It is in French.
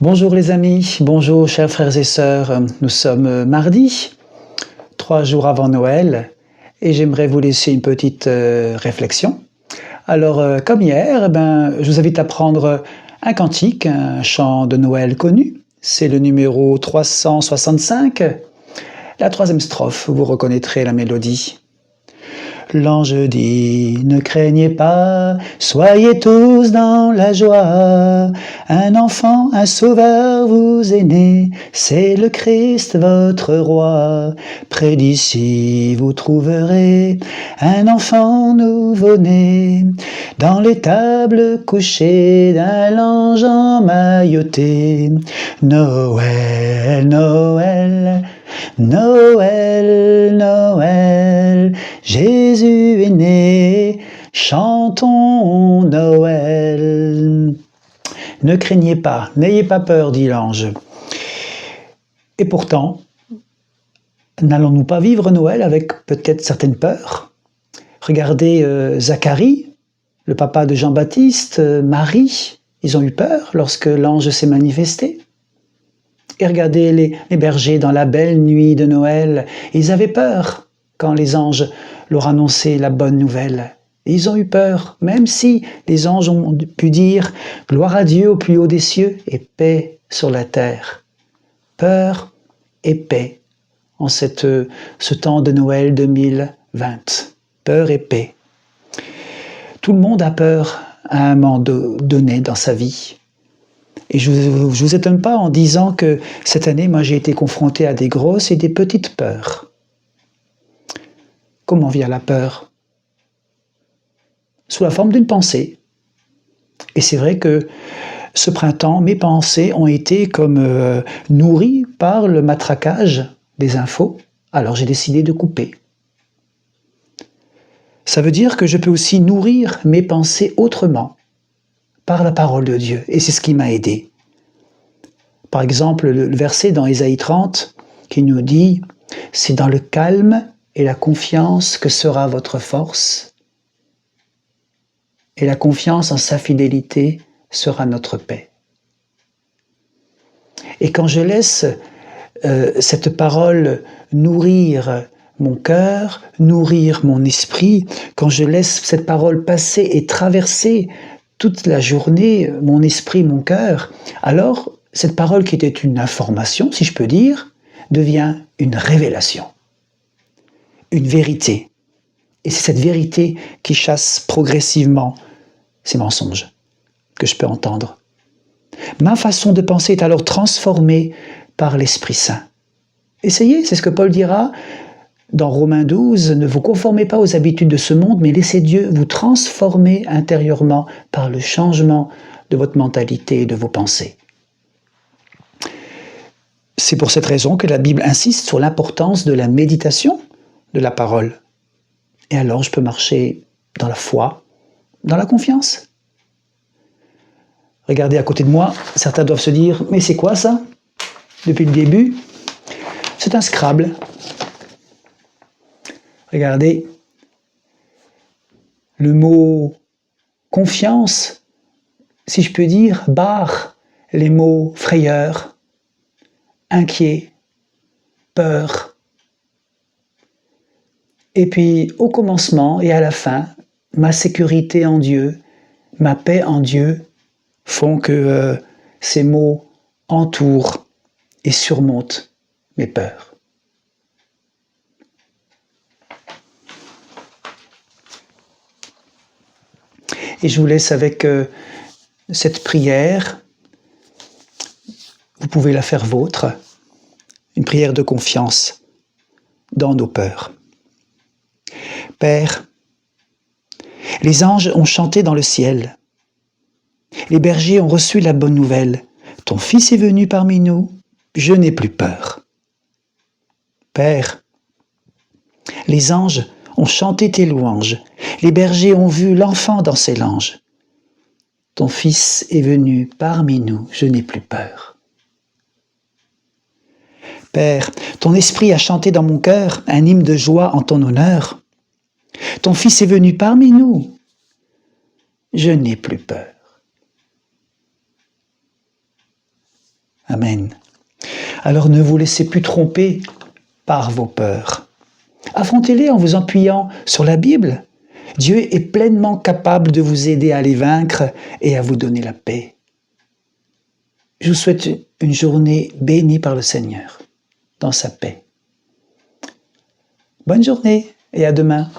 Bonjour les amis, bonjour chers frères et sœurs, nous sommes mardi, 3 jours avant Noël, et j'aimerais vous laisser une petite réflexion. Alors, comme hier, je vous invite à prendre un cantique, un chant de Noël connu, c'est le numéro 365, la troisième strophe, vous reconnaîtrez la mélodie. L'ange dit, ne craignez pas, soyez tous dans la joie. Un enfant, un sauveur vous est né, c'est le Christ votre roi. Près d'ici vous trouverez un enfant nouveau-né, dans l'étable couché d'un ange emmailloté. Noël, Noël, Noël, Noël, Jésus est né, chantons Noël. Ne craignez pas, n'ayez pas peur, dit l'ange. Et pourtant, n'allons-nous pas vivre Noël avec peut-être certaines peurs? Regardez Zacharie, le papa de Jean-Baptiste, Marie, ils ont eu peur lorsque l'ange s'est manifesté. Et regardez les bergers dans la belle nuit de Noël, ils avaient peur quand les anges leur annonçaient la bonne nouvelle. Et ils ont eu peur, même si les anges ont pu dire « Gloire à Dieu au plus haut des cieux et paix sur la terre ». Peur et paix en ce temps de Noël 2020. Peur et paix. Tout le monde a peur à un moment donné dans sa vie. Et je ne vous étonne pas en disant que cette année, moi j'ai été confronté à des grosses et des petites peurs. Comment vient la peur? Sous la forme d'une pensée. Et c'est vrai que ce printemps, mes pensées ont été comme nourries par le matraquage des infos, alors j'ai décidé de couper. Ça veut dire que je peux aussi nourrir mes pensées autrement, par la parole de Dieu, et c'est ce qui m'a aidé. Par exemple, le verset dans Ésaïe 30 qui nous dit « C'est dans le calme et la confiance que sera votre force, et la confiance en sa fidélité sera notre paix. » Et quand je laisse cette parole nourrir mon cœur, nourrir mon esprit, quand je laisse cette parole passer et traverser toute la journée mon esprit, mon cœur, alors cette parole qui était une information, si je peux dire, devient une révélation, une vérité. Et c'est cette vérité qui chasse progressivement ces mensonges que je peux entendre. Ma façon de penser est alors transformée par l'Esprit Saint. Essayez, c'est ce que Paul dira dans Romains 12, ne vous conformez pas aux habitudes de ce monde, mais laissez Dieu vous transformer intérieurement par le changement de votre mentalité et de vos pensées. C'est pour cette raison que la Bible insiste sur l'importance de la méditation de la parole. Et alors je peux marcher dans la foi, dans la confiance. Regardez à côté de moi, certains doivent se dire « Mais c'est quoi ça ?» Depuis le début, c'est un Scrabble. Regardez, le mot « confiance », si je peux dire, barre les mots « frayeur », inquiet, peur. Et puis, au commencement et à la fin, ma sécurité en Dieu, ma paix en Dieu font que ces mots entourent et surmontent mes peurs. Et je vous laisse avec cette prière. Vous pouvez la faire vôtre, une prière de confiance dans nos peurs. Père, les anges ont chanté dans le ciel. Les bergers ont reçu la bonne nouvelle. Ton Fils est venu parmi nous, je n'ai plus peur. Père, les anges ont chanté tes louanges. Les bergers ont vu l'enfant dans ses langes. Ton Fils est venu parmi nous, je n'ai plus peur. Père, ton esprit a chanté dans mon cœur un hymne de joie en ton honneur. Ton Fils est venu parmi nous, je n'ai plus peur. Amen. Alors ne vous laissez plus tromper par vos peurs. Affrontez-les en vous appuyant sur la Bible. Dieu est pleinement capable de vous aider à les vaincre et à vous donner la paix. Je vous souhaite une journée bénie par le Seigneur, dans sa paix. Bonne journée et à demain.